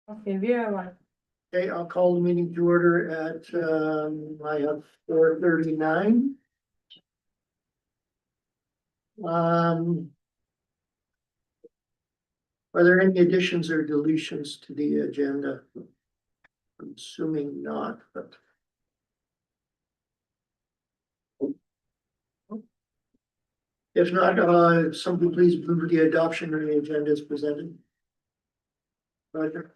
Okay, we are on. Okay, I'll call the meeting to order at, I have 4:39. Are there any additions or deletions to the agenda? I'm assuming not, but. If not, somebody please move the adoption of the agenda as presented. Roger.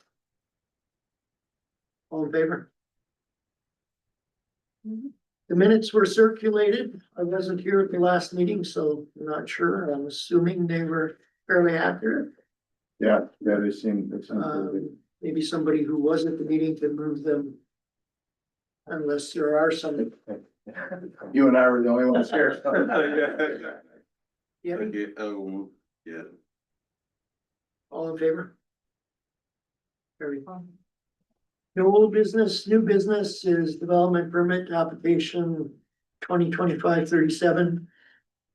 All in favor? The minutes were circulated. I wasn't here at the last meeting, so I'm not sure. I'm assuming they were fairly accurate. Yeah, they seem good. Maybe somebody who was at the meeting can move them. Unless there are some. You and I were the only ones here. Yeah, Okay, yeah. all in favor? Very fine. No old business, new business is development permit application 2025-37.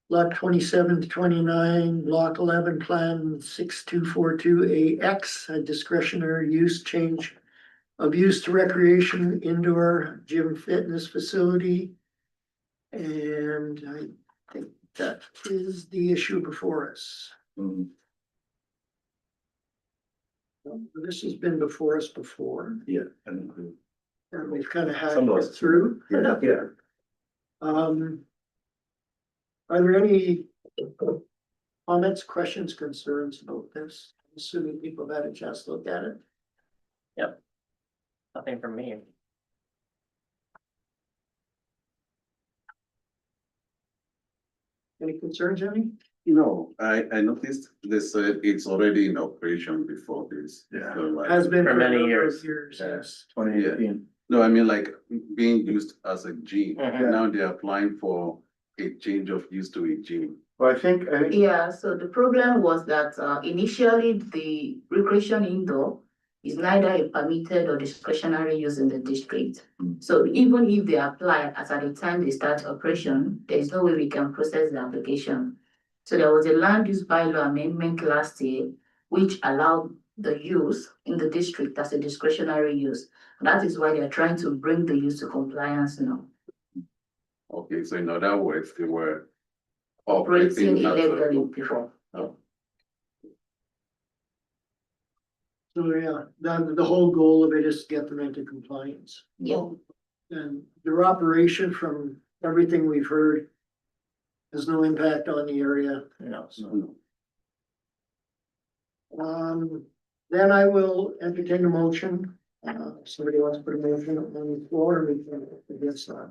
Lot 27 to 29, block 11, plan 6242AX, a discretionary use change of use to recreation indoor gym fitness facility. And I think that is the issue before us. Mhm. This has been before us before, Yeah. and we've kind of had Some of it us. through. Yeah. Are there any comments, questions, concerns about this? I'm assuming people have had a chance to look at it. Nothing from me. Any concerns, Jenny? No, I noticed they said it's already in operation before this. Yeah. So, like, Has been For for a many number of years. years, yes. 2018. No, I mean like being used as a gym. Mhm. Now they're applying for a change of use to a gym. Well, I think, Yeah, so the problem was that initially the recreation indoor is neither a permitted or discretionary use in the district. Mm. So even if they apply as at the time they start operation, there is no way we can process the application. So there was a land use bylaw amendment last year, which allowed the use in the district as a discretionary use. That is why they are trying to bring the use to compliance now. Okay, so in other words, they were Operating operating as a- illegally before. Oh, So yeah, the whole goal of it is to get them into compliance. Yeah. And their operation, from everything we've heard, has no impact on the area. No. no. Then I will entertain a motion. If somebody wants to put a motion on the floor, we can, I guess, sorry,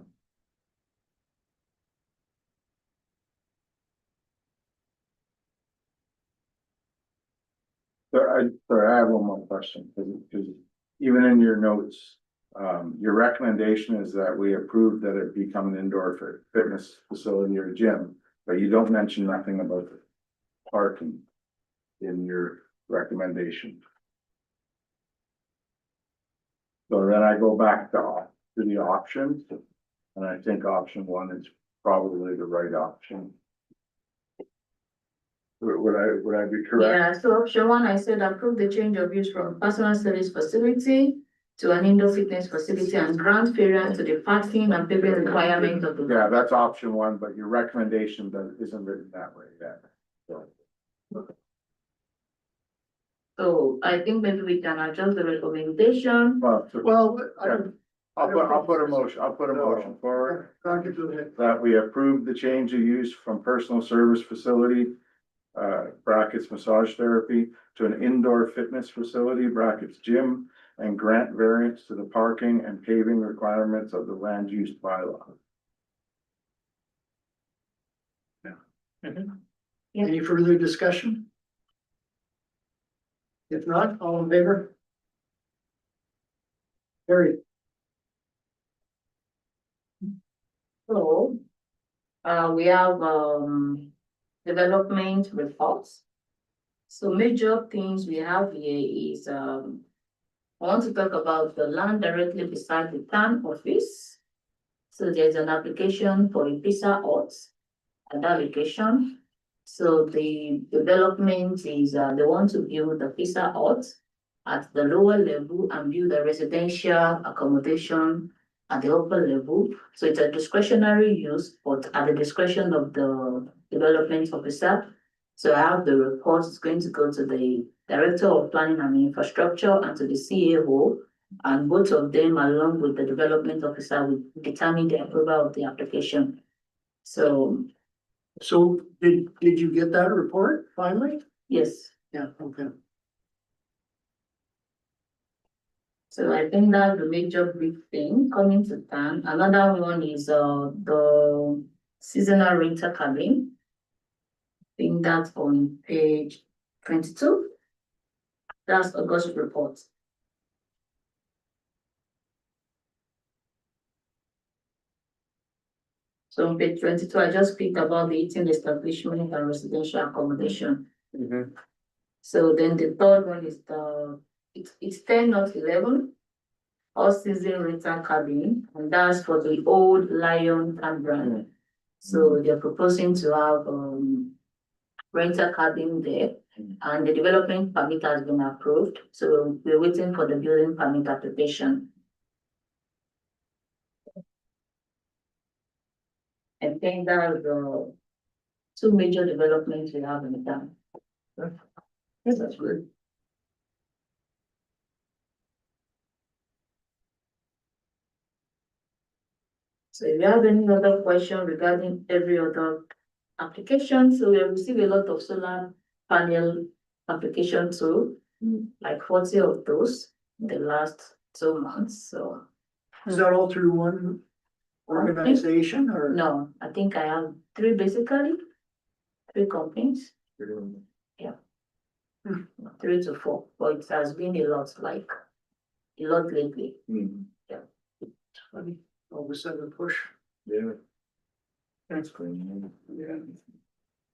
I have one more question, because even in your notes, your recommendation is that we approve that it become an indoor fitness facility or gym, but you don't mention nothing about the parking in your recommendation. So then I go back to the options, and I think option one is probably the right option. Would I be correct? Yeah, so option one, I said approve the change of use from personal service facility to an indoor fitness facility and grant variance to the parking and paving requirement of the. Yeah, that's option one, but your recommendation isn't written that way yet. So I think maybe we can adjust the recommendation. Well, I'll put a motion forward Roger, go ahead. that we approve the change of use from personal service facility, brackets massage therapy, to an indoor fitness facility, brackets gym, and grant variance to the parking and paving requirements of the land use bylaw. Any further discussion? If not, all in favor? Carried. So, we have, development reports. So major things we have here is, I want to talk about the land directly beside the town office. So there's an application for a pizza hut at that location. So the development is, they want to build the pizza hut at the lower level and build a residential accommodation at the upper level. So it's a discretionary use, but at the discretion of the development officer. So I have the report, it's going to go to the Director of Planning and Infrastructure and to the CAO. And both of them, along with the development officer, will determine the approval of the application. So, did you get that report finally? yes, Yeah, okay. so I think that's the major big thing coming to town. Another one is the seasonal renter cabin. I think that's on page 22. That's August report. So on page 22, I just speak about the eating establishment and residential accommodation. So then the third one is it's 10 not 11, all season rental cabin, and that's for the old Lion campground. So they're proposing to have rental cabin there, and the development permit has been approved. So we're waiting for the building permit application. I think that's the two major developments we have in the town. Yes, that's good. So if you have any other question regarding every other application, so we have received a lot of solar panel application too, like 40 of those in the last 2 months, so. Is that all through one organization or? No, I think I have three basically, 3 companies, 3 to 4, but it has been a lot lately. Funny, all of a sudden push. Yeah. That's Yeah.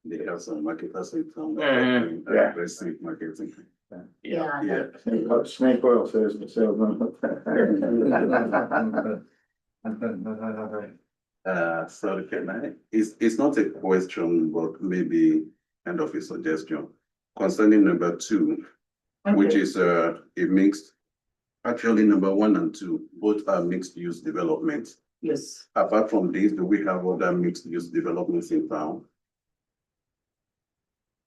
They have some marketers in town. Yeah. Aggressive marketing. Yeah. Yeah. Snake oil says the salesman. Sorry, can I? It's not a question, but maybe kind of a suggestion concerning number 2, which Okay. is a mixed. Actually, number 1 and 2, both are mixed use developments. Yes. Apart from this, do we have other mixed use developments in town?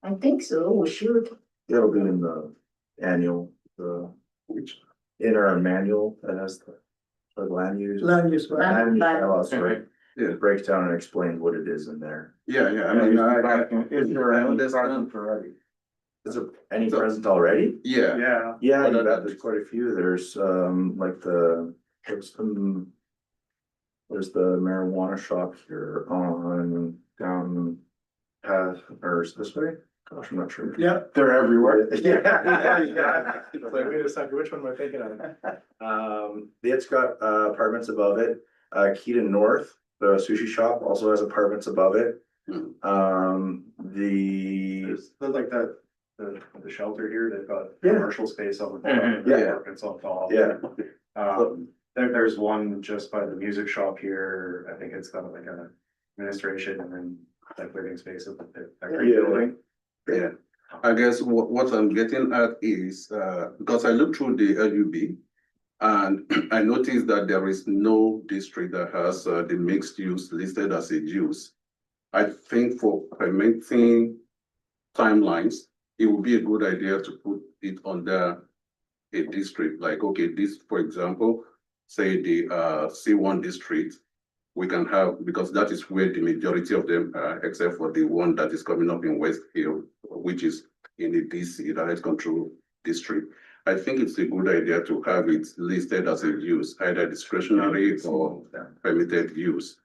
I think so, we should. It'll be in the annual, Which in our manual that has the land use. Land use. Land use Land- bylaws, right? Yeah. It breaks down and explains what it is in there. Yeah, I mean, is there I any understand. present already? Is there any So- present already? Yeah, Yeah. Yeah, What you are bet, the- there's quite a few. There's like there's the marijuana shop here on down or is this way? Gosh, I'm not sure. Yeah, They're everywhere. Yeah. Like, wait a second, which one am I thinking of? It's got apartments above it. Keaton North, the sushi shop, also has apartments above it. There's like that, the shelter here, they've got Yeah. commercial space on the Mhm. top, Yeah. it's on top. Yeah. There's one just by the music shop here, I think it's got like an administration and then like living space of the Yeah. building. yeah. I guess what I'm getting at is, because I looked through the LUB and I noticed that there is no district that has the mixed use listed as a use. I think for permitting timelines, it would be a good idea to put it under a district, like, okay, this, for example, say the C1 district, we can have, because that is where the majority of them are, except for the one that is coming up in West Hill, which is in the DC, direct control district. I think it's a good idea to have it listed as a use, either discretionary or permitted use.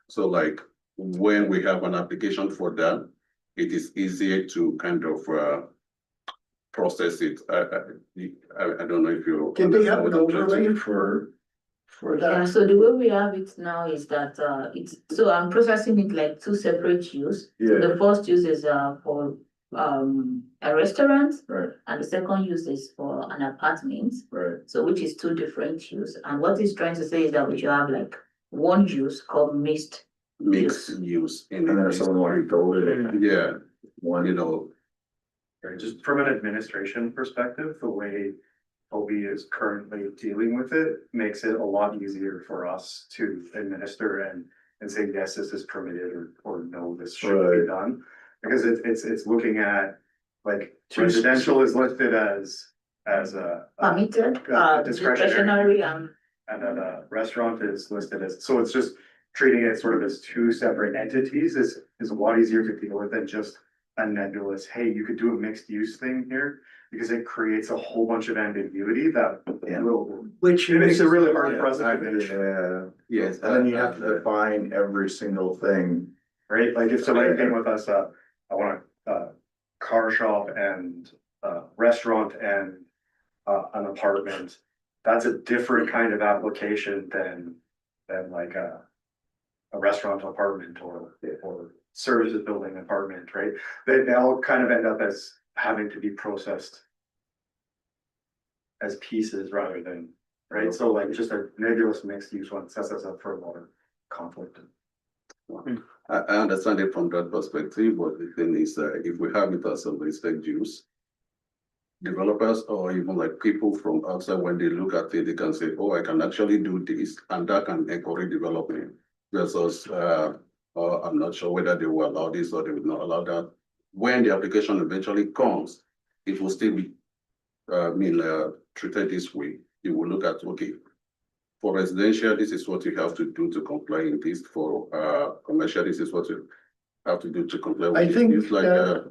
So like, when we have an application for that, it is easier to kind of process it. I don't know if you. can they have an understand what I'm trying to overlay say. for Yeah, that? so the way we have it now is that so I'm processing it like 2 separate use. So Yeah. the first use is for a restaurant, Right, and the second use is for an apartment. right. So which is 2 different use. And what he's trying to say is that we should have like one use called mixed. Mixed use. And then if someone wanted to build it, Yeah, one, you know, Right, just from an administration perspective, the way OB is currently dealing with it, makes it a lot easier for us to administer and say, yes, this is permitted, or no, this should be Right. done. Because it's looking at, like, Two residential is listed as a Permitted, discretionary. discretionary, And then a restaurant is listed as, so it's just treating it sort of as two separate entities is a lot easier to deal with than just a nebulous, hey, you could do a mixed use thing here. Because it creates a whole bunch of ambiguity that Yeah. will, Which it makes it really hard Yeah, for us to I- finish, yeah, Yes. and then you have to define every single thing. right? Like if somebody came with us, I want a car shop and a restaurant and an apartment. That's a different kind of application than like a restaurant apartment or services building apartment, right? They all kind of end up as having to be processed as pieces rather than, right? So like just a nebulous mixed use one sets us up for a lot of conflict. I understand it from that perspective, but the thing is, if we have it as a listed use, developers or even like people from outside, when they look at it, they can say, oh, I can actually do this, and that can encourage development. Versus, I'm not sure whether they will allow this or they will not allow that. When the application eventually comes, it will still be, treated this way. You will look at, okay, for residential, this is what you have to do to comply in this. For commercial, this is what you have to do to comply with I this. think, It's like,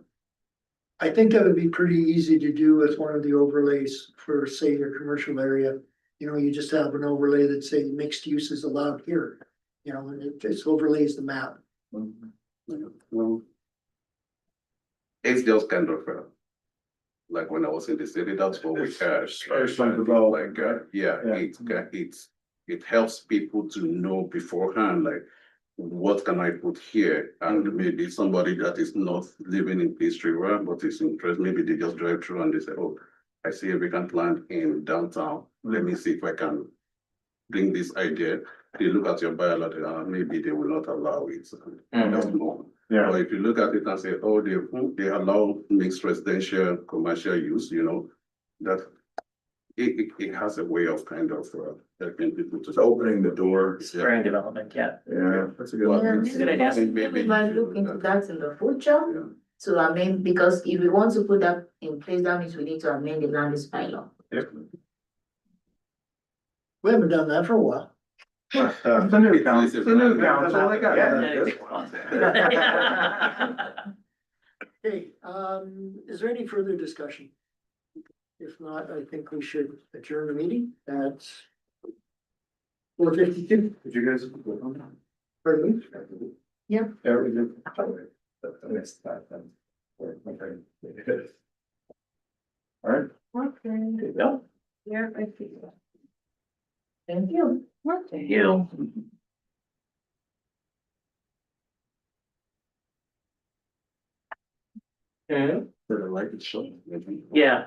I think that would be pretty easy to do with one of the overlays for, say, your commercial area. You know, you just have an overlay that say mixed use is allowed here, you know, and it just overlays the map. well, it's just kind of, like when I was in the city, that's what we had. Sparse-like development, Like, yeah, Yeah. it helps people to know beforehand, like, what can I put here? And maybe somebody that is not living in Peace River, but is interested, maybe they just drive through and they say, oh, I see a vacant land in downtown. Let me see if I can bring this idea. They look at your bylaw, maybe they will not allow it. I don't know. Yeah, But if you look at it and say, oh, they allow mixed residential, commercial use, you know, that it has a way of kind of helping people to. It's opening the door. Spring development, yeah. Yeah, that's a good Well, one. it's- Good idea. maybe we might look into that in the future. Yeah. To amend, because if we want to put that in place, that means we need to amend the land use bylaw. We haven't done that for a while. it's a new council, it's a new That's all I council. got. Okay, is there any further discussion? If not, I think we should adjourn the meeting at 4:52. Did you guys? Pardon me? Yeah, we did. I missed that then. Okay. All right, Okay. Go. Yeah, I see. Thank you. Thank you. Okay, The light is showing. yeah,